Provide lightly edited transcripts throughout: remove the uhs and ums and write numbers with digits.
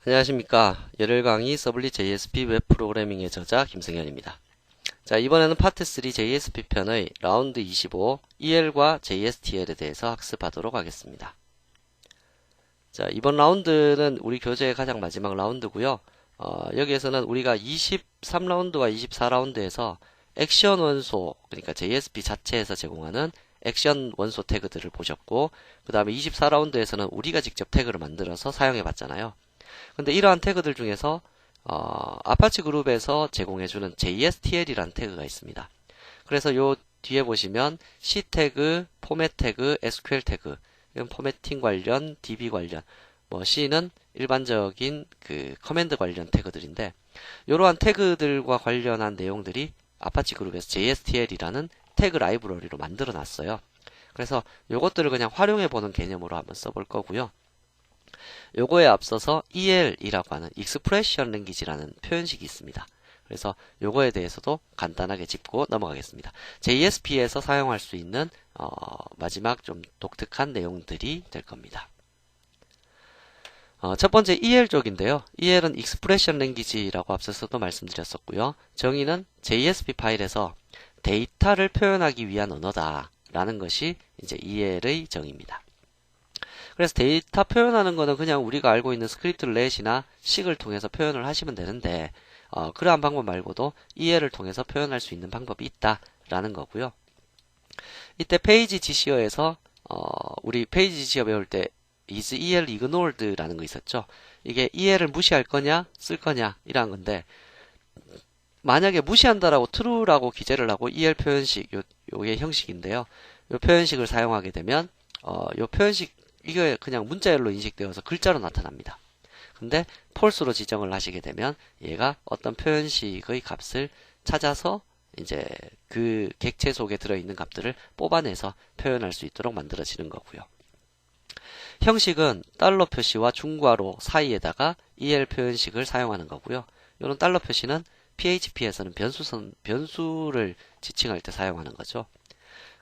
안녕하십니까. 열혈 강의 서블릿 JSP 웹 프로그래밍의 저자 김승현입니다. 자, 이번에는 파트 3 JSP 편의 라운드 25 EL과 JSTL에 대해서 학습하도록 하겠습니다. 자, 이번 라운드는 우리 교재의 가장 마지막 라운드고요. 여기에서는 우리가 23라운드와 24라운드에서 액션 원소, 그러니까 JSP 자체에서 제공하는 액션 원소 태그들을 보셨고, 그 다음에 24라운드에서는 우리가 직접 태그를 만들어서 사용해 봤잖아요. 근데 이러한 태그들 중에서 아파치 그룹에서 제공해주는 JSTL이라는 태그가 있습니다. 그래서 요 뒤에 보시면 C 태그, 포맷 태그, SQL 태그, 이건 포매팅 관련, DB 관련, C는 일반적인 그 커맨드 관련 태그들인데, 이러한 태그들과 관련한 내용들이 아파치 그룹에서 JSTL이라는 태그 라이브러리로 만들어 놨어요. 그래서 요것들을 그냥 활용해 보는 개념으로 한번 써볼 거고요. 요거에 앞서서 EL이라고 하는 Expression Language라는 표현식이 있습니다. 그래서 요거에 대해서도 간단하게 짚고 넘어가겠습니다. JSP에서 사용할 수 있는 마지막 좀 독특한 내용들이 될 겁니다. 첫 번째 EL 쪽인데요. EL은 Expression Language라고 앞서서도 말씀드렸었고요. 정의는 JSP 파일에서 데이터를 표현하기 위한 언어다 라는 것이 이제 EL의 정의입니다. 그래서 데이터 표현하는 거는 그냥 우리가 알고 있는 스크립트 렛이나 식을 통해서 표현을 하시면 되는데, 그러한 방법 말고도 EL을 통해서 표현할 수 있는 방법이 있다라는 거고요. 이때 페이지 지시어에서 우리 페이지 지시어 배울 때 is EL ignored라는 거 있었죠. 이게 EL을 무시할 거냐 쓸 거냐 이런 건데, 만약에 무시한다라고 true라고 기재를 하고 EL 표현식 요게 형식인데요. 요 표현식을 사용하게 되면 요 표현식 이게 그냥 문자열로 인식되어서 글자로 나타납니다. 근데 false로 지정을 하시게 되면 얘가 어떤 표현식의 값을 찾아서 이제 그 객체 속에 들어있는 값들을 뽑아내서 표현할 수 있도록 만들어지는 거고요. 형식은 달러 표시와 중괄호 사이에다가 EL 표현식을 사용하는 거고요. 이런 달러 표시는 PHP에서는 변수를 지칭할 때 사용하는 거죠.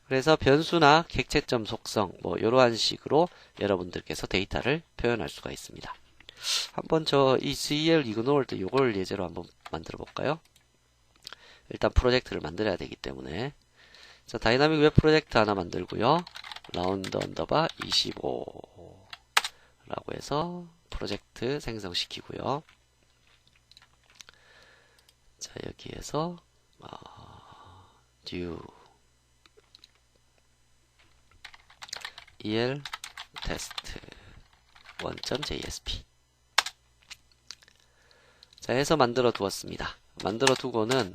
그래서 변수나 객체점 속성 이러한 식으로 여러분들께서 데이터를 표현할 수가 있습니다. 한번 이 EL ignored 요걸 예제로 한번 만들어 볼까요? 일단 프로젝트를 만들어야 되기 때문에 자, 다이나믹 웹 프로젝트 하나 만들고요. 라운드 언더바 25 라고 해서 프로젝트 생성시키고요. 자, 여기에서 new EL 테스트 1.jsp 자 해서 만들어 두었습니다. 만들어 두고는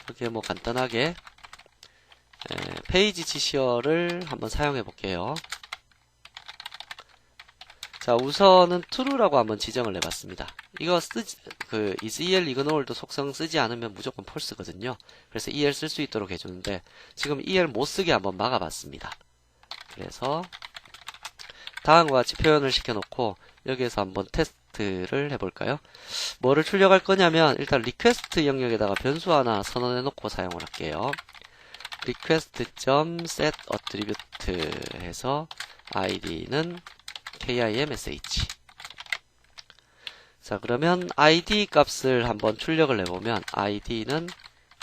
이렇게 간단하게 페이지 지시어를 한번 사용해 볼게요. 자, 우선은 true라고 한번 지정을 해봤습니다. 이거 is EL ignored 속성 쓰지 않으면 무조건 false거든요. 그래서 EL 쓸 수 있도록 해주는데 지금 EL 못 쓰게 한번 막아봤습니다. 그래서 다음과 같이 표현을 시켜놓고 여기에서 한번 테스트를 해볼까요? 뭐를 출력할 거냐면 일단 리퀘스트 영역에다가 변수 하나 선언해 놓고 사용을 할게요. request.setAttribute 해서 id는 KIMSH. 자, 그러면 id 값을 한번 출력을 해보면 id는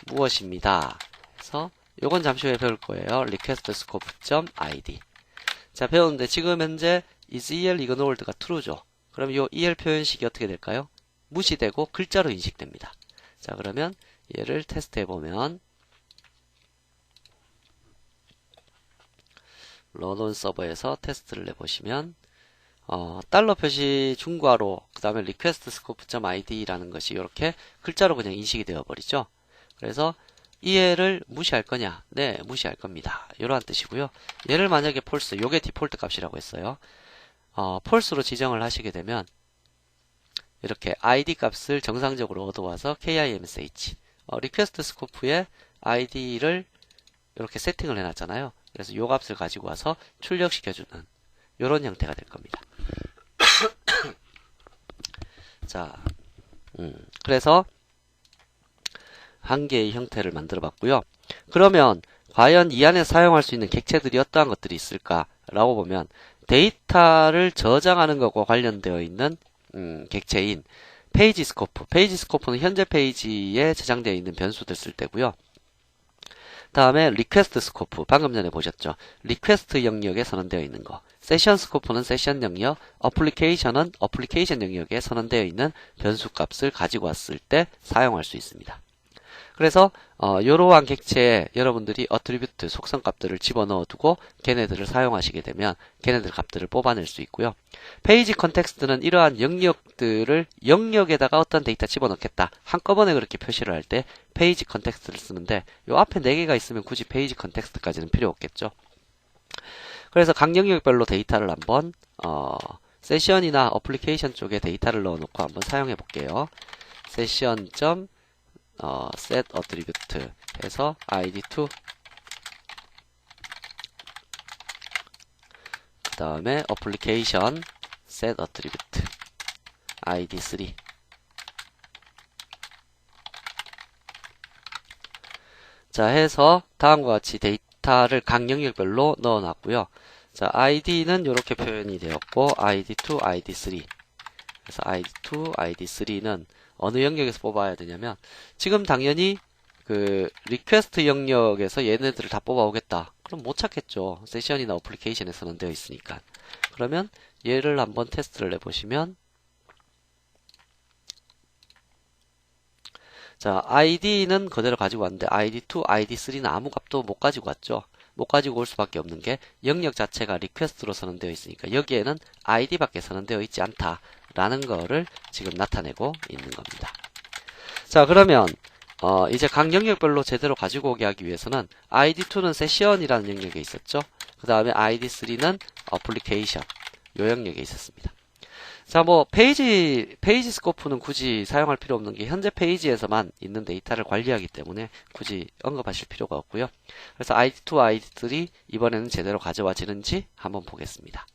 무엇입니다. 그래서 요건 잠시 후에 배울 거예요. request scope.id. 자, 배웠는데 지금 현재 is EL ignored가 true죠. 그럼 이 EL 표현식이 어떻게 될까요? 무시되고 글자로 인식됩니다. 자, 그러면 얘를 테스트해보면 런온 서버에서 테스트를 해보시면 달러 표시 중괄호 그 다음에 request scope.id라는 것이 이렇게 글자로 그냥 인식이 되어버리죠. 그래서 EL을 무시할 거냐? 네, 무시할 겁니다. 이러한 뜻이고요. 얘를 만약에 false, 요게 디폴트 값이라고 했어요. false로 지정을 하시게 되면 이렇게 id 값을 정상적으로 얻어와서 KIMSH request scope에 id를 이렇게 세팅을 해놨잖아요. 그래서 요 값을 가지고 와서 출력시켜주는 이런 형태가 될 겁니다. 자, 그래서 한 개의 형태를 만들어 봤고요. 그러면 과연 이 안에 사용할 수 있는 객체들이 어떠한 것들이 있을까 라고 보면 데이터를 저장하는 것과 관련되어 있는 객체인 페이지 스코프. 페이지 스코프는 현재 페이지에 저장되어 있는 변수들 쓸 때고요. 다음에 리퀘스트 스코프. 방금 전에 보셨죠? 리퀘스트 영역에 선언되어 있는 거. 세션 스코프는 세션 영역, 어플리케이션은 어플리케이션 영역에 선언되어 있는 변수 값을 가지고 왔을 때 사용할 수 있습니다. 그래서 이러한 객체에 여러분들이 어트리뷰트 속성 값들을 집어넣어 두고 걔네들을 사용하시게 되면 걔네들 값들을 뽑아낼 수 있고요. 페이지 컨텍스트는 이러한 영역들을 영역에다가 어떤 데이터 집어넣겠다. 한꺼번에 그렇게 표시를 할 때 페이지 컨텍스트를 쓰는데 요 앞에 4개가 있으면 굳이 페이지 컨텍스트까지는 필요 없겠죠. 그래서 각 영역별로 데이터를 한번 세션이나 어플리케이션 쪽에 데이터를 넣어놓고 한번 사용해 볼게요. 세션 set attribute 해서 id2 그 다음에 application set attribute id3 자 해서 다음과 같이 데이터를 각 영역별로 넣어놨고요. 자 id는 이렇게 표현이 되었고 id2, id3 그래서 id2, id3는 어느 영역에서 뽑아야 되냐면 지금 당연히 그 리퀘스트 영역에서 얘네들을 다 뽑아오겠다. 그럼 못 찾겠죠. 세션이나 어플리케이션에서는 되어 있으니까. 그러면 얘를 한번 테스트를 해보시면 자 id는 그대로 가지고 왔는데 id2, id3는 아무 값도 못 가지고 왔죠. 못 가지고 올 수밖에 없는 게 영역 자체가 리퀘스트로 선언되어 있으니까 여기에는 id밖에 선언되어 있지 않다. 라는 거를 지금 나타내고 있는 겁니다. 자 그러면 이제 각 영역별로 제대로 가지고 오게 하기 위해서는 id2는 세션이라는 영역에 있었죠. 그 다음에 id3는 어플리케이션 요 영역에 있었습니다. 자 뭐 페이지 스코프는 굳이 사용할 필요 없는 게 현재 페이지에서만 있는 데이터를 관리하기 때문에 굳이 언급하실 필요가 없고요. 그래서 id2, id3 이번에는 제대로 가져와지는지 한번 보겠습니다.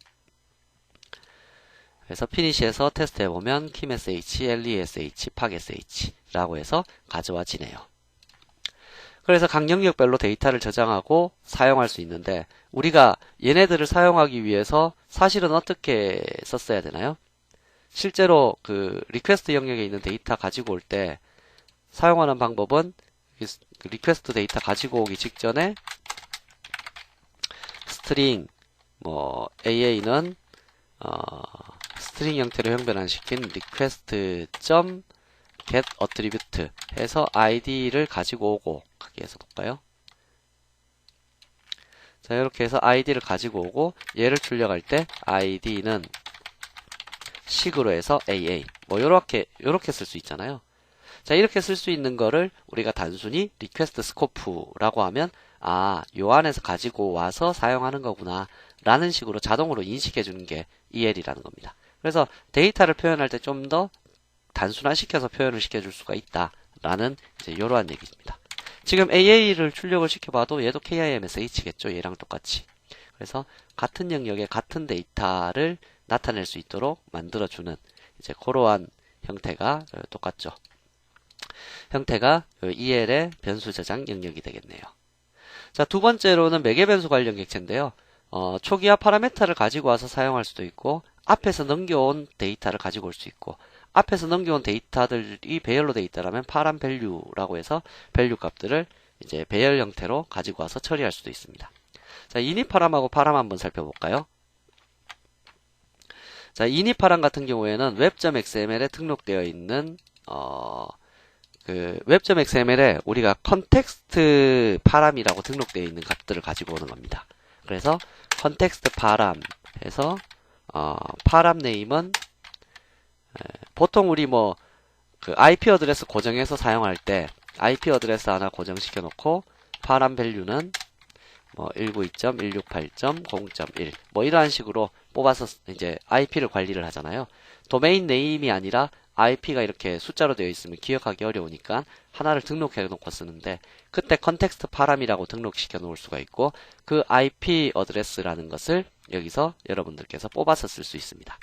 그래서 피니시에서 테스트 해보면 kimsh, lesh, pacsh 라고 해서 가져와지네요. 그래서 각 영역별로 데이터를 저장하고 사용할 수 있는데 우리가 얘네들을 사용하기 위해서 사실은 어떻게 썼어야 되나요? 실제로 그 리퀘스트 영역에 있는 데이터 가지고 올 때 사용하는 방법은 그 리퀘스트 데이터 가지고 오기 직전에 스트링 뭐 AA는 스트링 형태로 형변환시킨 request.getAttribute 해서 id를 가지고 오고 크게 해서 볼까요? 자 이렇게 해서 id를 가지고 오고 얘를 출력할 때 id는 식으로 해서 AA 뭐 요렇게 쓸 수 있잖아요. 자 이렇게 쓸 수 있는 거를 우리가 단순히 request scope라고 하면 요 안에서 가지고 와서 사용하는 거구나 라는 식으로 자동으로 인식해 주는 게 EL이라는 겁니다. 그래서 데이터를 표현할 때 좀 더 단순화시켜서 표현을 시켜줄 수가 있다라는 이제 이러한 얘기입니다. 지금 AA를 출력을 시켜봐도 얘도 KIMSH겠죠. 얘랑 똑같이. 그래서 같은 영역에 같은 데이터를 나타낼 수 있도록 만들어주는 이제 그러한 형태가 똑같죠. 형태가 EL의 변수 저장 영역이 되겠네요. 자, 두 번째로는 매개 변수 관련 객체인데요. 초기화 파라메타를 가지고 와서 사용할 수도 있고 앞에서 넘겨온 데이터를 가지고 올 수 있고 앞에서 넘겨온 데이터들이 배열로 되어 있다라면 파람 밸류라고 해서 밸류 값들을 이제 배열 형태로 가지고 와서 처리할 수도 있습니다. 자, 이니 파람하고 파람 한번 살펴볼까요? 자, 이니 파람 같은 경우에는 web.xml에 등록되어 있는 그 web.xml에 우리가 컨텍스트 파람이라고 등록되어 있는 값들을 가지고 오는 겁니다. 그래서 컨텍스트 파람 해서 파람 네임은 보통 우리 뭐 그 IP 어드레스 고정해서 사용할 때 IP 어드레스 하나 고정시켜 놓고 파람 밸류는 뭐 192.168.0.1 뭐 이러한 식으로 뽑아서 이제 IP를 관리를 하잖아요. 도메인 네임이 아니라 IP가 이렇게 숫자로 되어 있으면 기억하기 어려우니까 하나를 등록해 놓고 쓰는데 그때 컨텍스트 파람이라고 등록시켜 놓을 수가 있고 그 IP 어드레스라는 것을 여기서 여러분들께서 뽑아서 쓸 수 있습니다.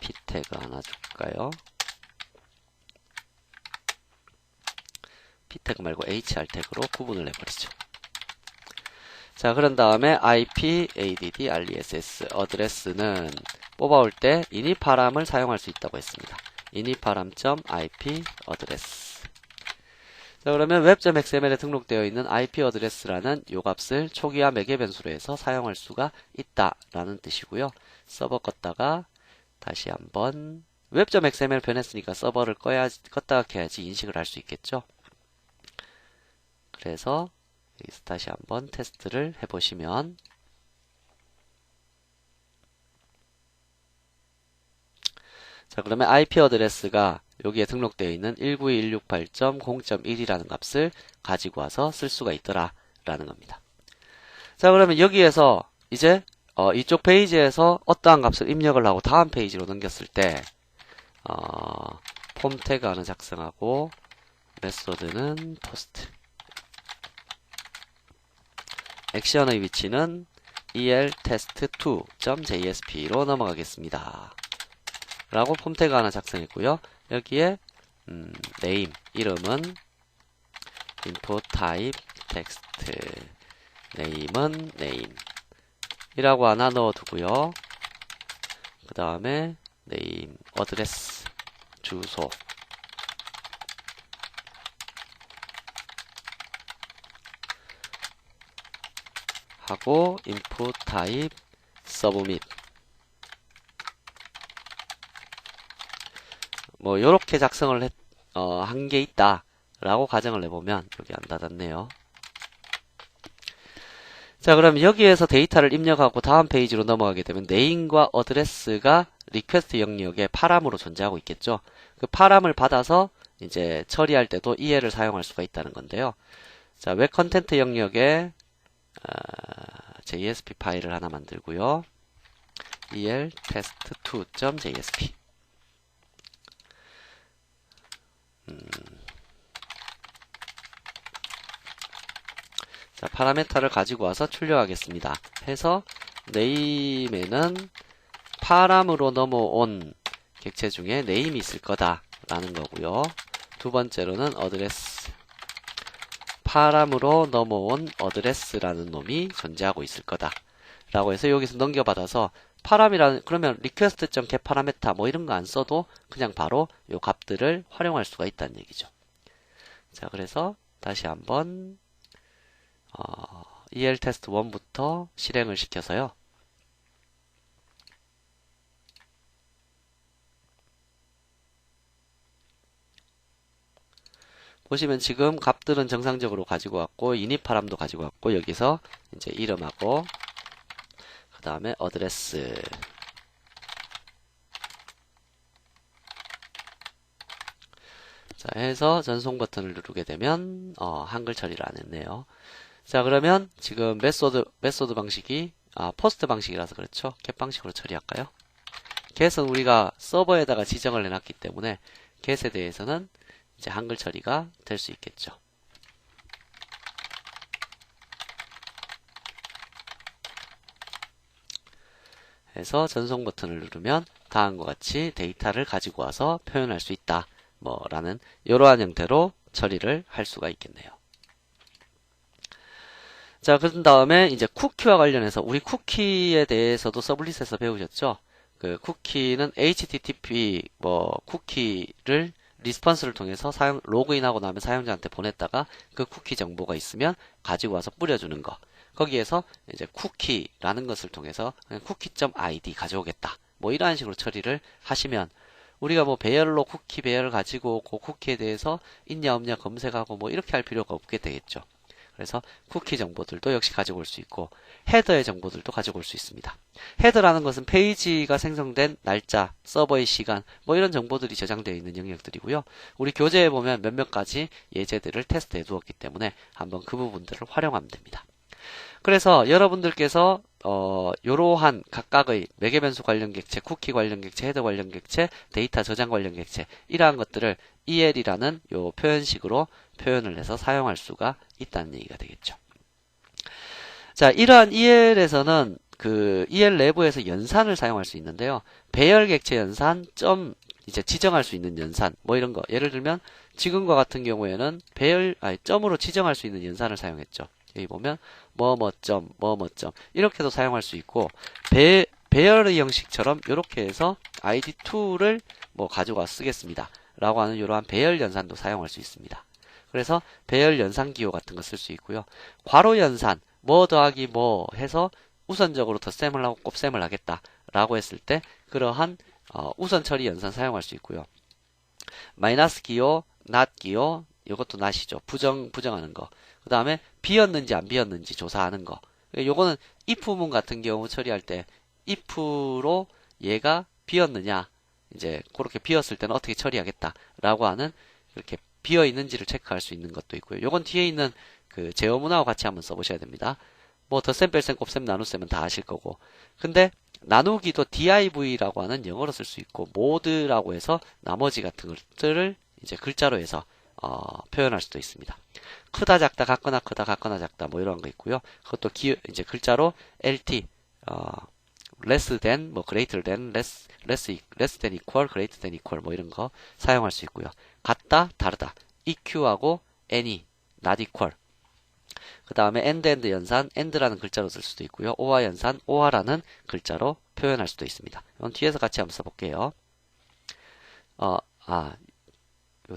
p 태그 하나 줄까요? p 태그 말고 hr 태그로 구분을 해버리죠. 자, 그런 다음에 IP, add, ress 어드레스는 뽑아올 때 initparam을 사용할 수 있다고 했습니다. initparam.ip 어드레스. 자, 그러면 web.xml에 등록되어 있는 IP 어드레스라는 요 값을 초기화 매개 변수로 해서 사용할 수가 있다라는 뜻이고요. 서버 껐다가 다시 한번 web.xml 변했으니까 서버를 껐다가 켜야지 인식을 할 수 있겠죠. 그래서 여기서 다시 한번 테스트를 해보시면 자, 그러면 IP 어드레스가 여기에 등록되어 있는 192.168.0.1이라는 값을 가지고 와서 쓸 수가 있더라 라는 겁니다. 자, 그러면 여기에서 이제 이쪽 페이지에서 어떠한 값을 입력을 하고 다음 페이지로 넘겼을 때 폼 태그 하나 작성하고 메소드는 포스트, 액션의 위치는 eltest2.jsp로 넘어가겠습니다 라고 폼 태그 하나 작성했고요. 여기에 name, 이름은 input type text, name은 name 이라고 하나 넣어두고요. 그 다음에 name, address, 주소, 하고 input type submit 뭐 요렇게 작성을 한 게 있다 라고 가정을 해보면 여기 안 닫았네요. 자, 그럼 여기에서 데이터를 입력하고 다음 페이지로 넘어가게 되면 name과 address가 리퀘스트 영역에 파람으로 존재하고 있겠죠. 그 파람을 받아서 이제 처리할 때도 EL을 사용할 수가 있다는 건데요. 자, 웹 컨텐트 영역에 JSP 파일을 하나 만들고요. eltest2.jsp 자, 파라메터를 가지고 와서 출력하겠습니다. 해서 name에는 파람으로 넘어온 객체 중에 name이 있을 거다 라는 거고요. 두 번째로는 address, 파람으로 넘어온 address라는 놈이 존재하고 있을 거다 라고 해서 여기서 넘겨받아서 파람이라는, 그러면 request.getParameter 뭐 이런 거 안 써도 그냥 바로 요 값들을 활용할 수가 있다는 얘기죠. 자, 그래서 다시 한번 eltest1부터 실행을 시켜서요. 보시면 지금 값들은 정상적으로 가지고 왔고 initparam도 가지고 왔고 여기서 이제 이름하고 그 다음에 어드레스, 자 해서 전송 버튼을 누르게 되면 한글 처리를 안 했네요. 자, 그러면 지금 메소드 방식이 포스트 방식이라서 그렇죠. get 방식으로 처리할까요? get은 우리가 서버에다가 지정을 해놨기 때문에 get에 대해서는 이제 한글 처리가 될 수 있겠죠. 해서 전송 버튼을 누르면 다음과 같이 데이터를 가지고 와서 표현할 수 있다 라는 이러한 형태로 처리를 할 수가 있겠네요. 자, 그런 다음에 이제 쿠키와 관련해서 우리 쿠키에 대해서도 서블릿에서 배우셨죠? 그 쿠키는 HTTP 쿠키를 리스폰스를 통해서 로그인하고 나면 사용자한테 보냈다가 그 쿠키 정보가 있으면 가지고 와서 뿌려주는 거. 거기에서 이제 쿠키라는 것을 통해서 쿠키.id 가져오겠다. 이러한 식으로 처리를 하시면 우리가 배열로 쿠키 배열을 가지고 그 쿠키에 대해서 있냐 없냐 검색하고 이렇게 할 필요가 없게 되겠죠. 그래서 쿠키 정보들도 역시 가지고 올 수 있고 헤더의 정보들도 가지고 올 수 있습니다. 헤더라는 것은 페이지가 생성된 날짜, 서버의 시간 이런 정보들이 저장되어 있는 영역들이고요. 우리 교재에 보면 몇몇 가지 예제들을 테스트해 두었기 때문에 한번 그 부분들을 활용하면 됩니다. 그래서 여러분들께서 이러한 각각의 매개 변수 관련 객체, 쿠키 관련 객체, 헤더 관련 객체, 데이터 저장 관련 객체 이러한 것들을 EL이라는 요 표현식으로 표현을 해서 사용할 수가 있다는 얘기가 되겠죠. 자, 이러한 EL에서는 그 EL 내부에서 연산을 사용할 수 있는데요. 배열 객체 연산, 이제 지정할 수 있는 연산, 이런 거. 예를 들면 지금과 같은 경우에는 점으로 지정할 수 있는 연산을 사용했죠. 여기 보면 뭐뭐점 이렇게도 사용할 수 있고 배열의 형식처럼 이렇게 해서 id2를 뭐 가져가 쓰겠습니다 라고 하는 이러한 배열 연산도 사용할 수 있습니다. 그래서 배열 연산 기호 같은 거 쓸 수 있고요. 괄호 연산, 뭐 더하기 뭐 해서 우선적으로 덧셈을 하고 곱셈을 하겠다 라고 했을 때 그러한 우선 처리 연산 사용할 수 있고요. 마이너스 기호, not 기호, 이것도 not이죠. 부정하는 거. 그 다음에 비었는지 안 비었는지 조사하는 거. 요거는 if문 같은 경우 처리할 때 if로 얘가 비었느냐, 이제 그렇게 비었을 때는 어떻게 처리하겠다 라고 하는, 이렇게 비어 있는지를 체크할 수 있는 것도 있고요. 요건 뒤에 있는 그 제어 문화와 같이 한번 써보셔야 됩니다. 뭐 덧셈, 뺄셈, 곱셈, 나눗셈은 다 아실 거고. 근데 나누기도 div라고 하는 영어로 쓸 수 있고, 모드라고 해서 나머지 같은 것들을 이제 글자로 해서 표현할 수도 있습니다. 크다 작다 같거나 크다 같거나 작다 뭐 이런 거 있고요. 그것도 이제 글자로 lt less than, 뭐 greater than, less than equal, greater than equal 뭐 이런 거 사용할 수 있고요. 같다, 다르다. eq하고 any, not equal. 그 다음에 and 연산, and라는 글자로 쓸 수도 있고요. or 연산, or라는 글자로 표현할 수도 있습니다. 이건 뒤에서 같이 한번 써볼게요. 요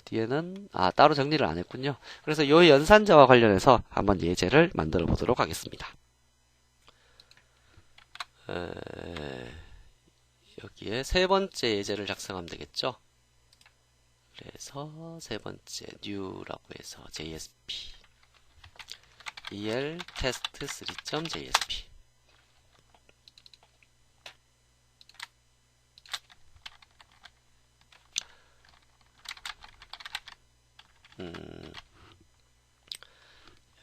뒤에는 따로 정리를 안 했군요. 그래서 요 연산자와 관련해서 한번 예제를 만들어 보도록 하겠습니다. 여기에 세 번째 예제를 작성하면 되겠죠. 그래서 세 번째 new라고 해서 JSP el test3.jsp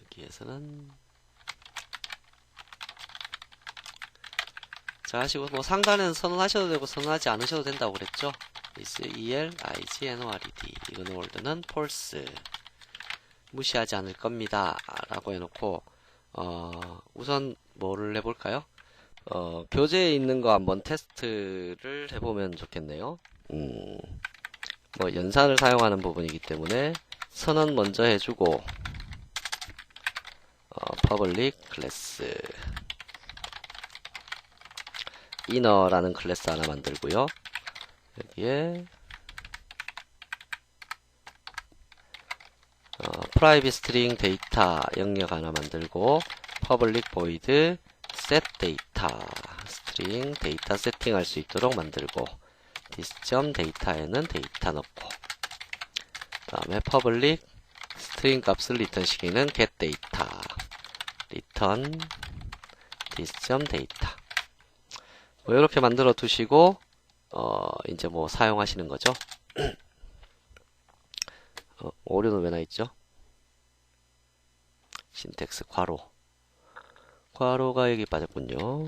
여기에서는 자 하시고, 뭐 상단에는 선언하셔도 되고 선언하지 않으셔도 된다고 그랬죠. is el ignord, ignored는 false, 무시하지 않을 겁니다 라고 해놓고, 우선 뭐를 해볼까요? 교재에 있는 거 한번 테스트를 해보면 좋겠네요. 뭐 연산을 사용하는 부분이기 때문에 선언 먼저 해주고, public class inner라는 클래스 하나 만들고요. 여기에 private string data 영역 하나 만들고, public void set data string data 세팅할 수 있도록 만들고, this.data에는 데이터 넣고, 그 다음에 public string 값을 리턴 시키는 get data return this.data 뭐 이렇게 만들어 두시고 이제 뭐 사용하시는 거죠. 오류는 왜 나있죠? 신텍스 괄호가 여기 빠졌군요.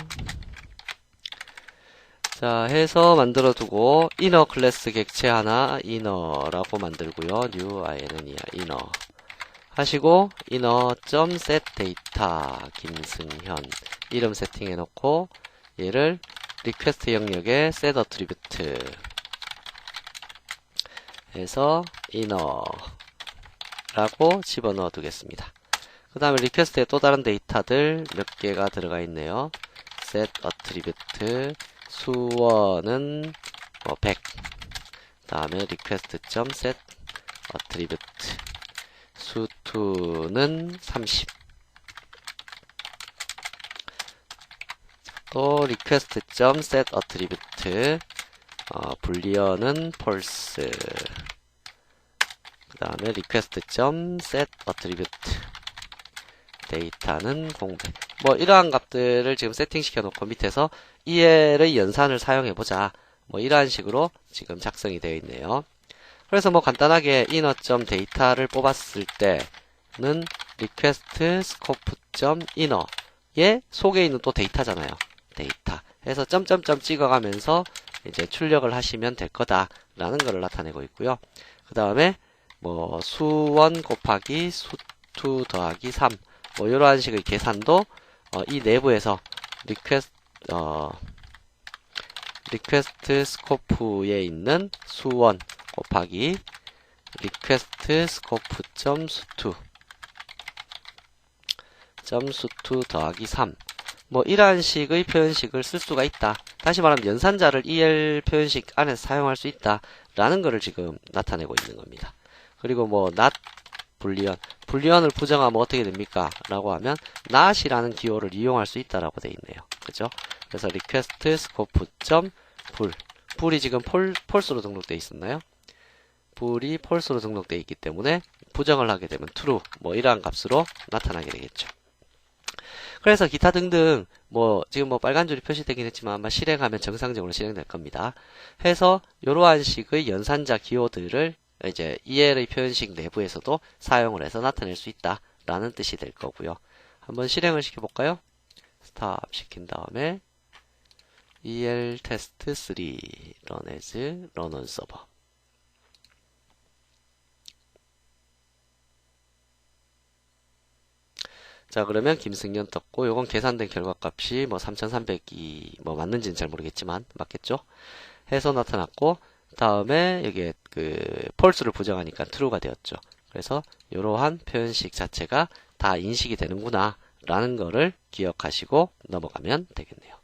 자 해서 만들어 두고, inner 클래스 객체 하나 inner라고 만들고요. new inner 하시고, inner.set data 김승현 이름 세팅해 놓고, 얘를 리퀘스트 영역에 set attribute 해서 inner라고 집어넣어 두겠습니다. 그 다음에 리퀘스트에 또 다른 데이터들 몇 개가 들어가 있네요. set attribute 수원은 100, 그 다음에 request.set attribute 수2는 30, 또 request.set attribute 불리언은 false, 그 다음에 request.set attribute 데이터는 공백. 뭐 이러한 값들을 지금 세팅 시켜 놓고 밑에서 el의 연산을 사용해 보자, 뭐 이러한 식으로 지금 작성이 되어 있네요. 그래서 뭐 간단하게 inner.data를 뽑았을 때는 request scope.inner의 속에 있는 또 데이터잖아요. 데이터 해서 점점점 찍어가면서 이제 출력을 하시면 될 거다라는 것을 나타내고 있고요. 그 다음에 뭐 수1 곱하기 수2 더하기 3 뭐 이러한 식의 계산도 이 내부에서 리퀘스트 스코프에 있는 수1 곱하기 리퀘스트 스코프.수2 더하기 3 뭐 이러한 식의 표현식을 쓸 수가 있다. 다시 말하면 연산자를 EL 표현식 안에서 사용할 수 있다 라는 거를 지금 나타내고 있는 겁니다. 그리고 뭐 not 불리언, 불리언을 부정하면 어떻게 됩니까? 라고 하면 not이라는 기호를 이용할 수 있다라고 돼 있네요. 그죠? 그래서 request scope 불, 불이 지금 false로 등록되어 있었나요? 불이 false로 등록되어 있기 때문에 부정을 하게 되면 true, 뭐 이러한 값으로 나타나게 되겠죠. 그래서 기타 등등 뭐 지금 뭐 빨간 줄이 표시되긴 했지만 아마 실행하면 정상적으로 실행될 겁니다. 해서 이러한 식의 연산자 기호들을 이제 EL의 표현식 내부에서도 사용을 해서 나타낼 수 있다 라는 뜻이 될 거고요. 한번 실행을 시켜볼까요? 스탑 시킨 다음에 EL 테스트 3 run as run on server. 자, 그러면 김승연 떴고, 요건 계산된 결과값이 뭐 3300이 뭐 맞는지는 잘 모르겠지만 맞겠죠? 해서 나타났고, 다음에 여기에 그 false를 부정하니까 true가 되었죠. 그래서 이러한 표현식 자체가 다 인식이 되는구나 라는 거를 기억하시고 넘어가면 되겠네요.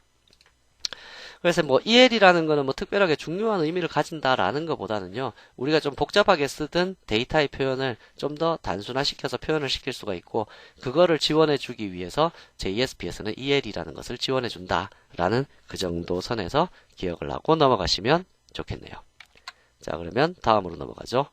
그래서 뭐 EL이라는 거는 뭐 특별하게 중요한 의미를 가진다라는 것보다는요, 우리가 좀 복잡하게 쓰던 데이터의 표현을 좀 더 단순화시켜서 표현을 시킬 수가 있고, 그거를 지원해 주기 위해서 JSP에서는 EL이라는 것을 지원해 준다라는 그 정도 선에서 기억을 하고 넘어가시면 좋겠네요. 자, 그러면 다음으로 넘어가죠.